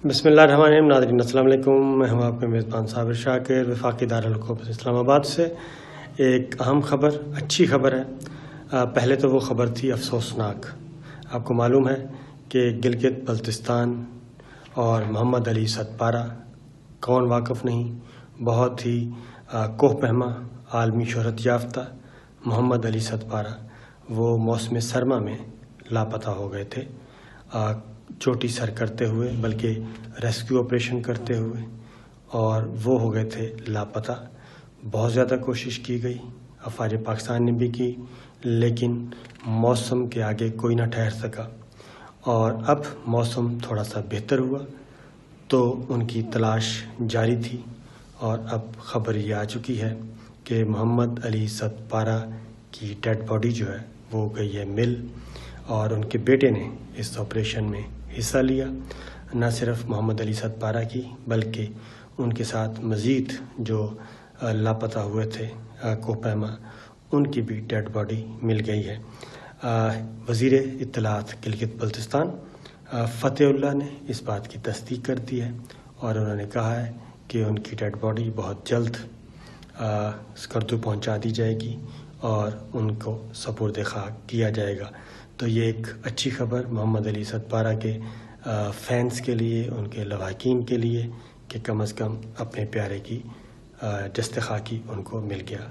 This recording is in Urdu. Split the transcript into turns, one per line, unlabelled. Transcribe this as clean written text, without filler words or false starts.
بسم اللہ الرحمن الرحیم. ناظرین السلام علیکم. میں ہوں آپ کے میزبان صابر شاکر وفاقی دارالحکومت اسلام آباد سے. ایک اہم خبر، اچھی خبر ہے. پہلے تو وہ خبر تھی افسوسناک. آپ کو معلوم ہے کہ گلگت بلتستان اور محمد علی ستپارہ، کون واقف نہیں، بہت ہی کوہ پیما عالمی شہرت یافتہ محمد علی ستپارہ وہ موسم سرما میں لاپتہ ہو گئے تھے، چوٹی سر کرتے ہوئے، بلکہ ریسکیو آپریشن کرتے ہوئے، اور وہ ہو گئے تھے لاپتہ. بہت زیادہ کوشش کی گئی، افواج پاکستان نے بھی کی، لیکن موسم کے آگے کوئی نہ ٹھہر سکا. اور اب موسم تھوڑا سا بہتر ہوا تو ان کی تلاش جاری تھی، اور اب خبر یہ آ چکی ہے کہ محمد علی ستپارہ کی ڈیڈ باڈی جو ہے وہ گئی ہے مل، اور ان کے بیٹے نے اس آپریشن میں حصہ لیا. نہ صرف محمد علی ستپارہ کی، بلکہ ان کے ساتھ مزید جو لاپتہ ہوئے تھے کوہ پیما، ان کی بھی ڈیڈ باڈی مل گئی ہے. وزیر اطلاعات گلگت بلتستان فتح اللہ نے اس بات کی تصدیق کر دی ہے، اور انہوں نے کہا ہے کہ ان کی ڈیڈ باڈی بہت جلد سکردو پہنچا دی جائے گی اور ان کو سپرد خاک کیا جائے گا. تو یہ ایک اچھی خبر محمد علی ستپارہ کے فینس کے لیے، ان کے لواحقین کے لیے، کہ کم از کم اپنے پیارے کی دست خاکی ان کو مل گیا.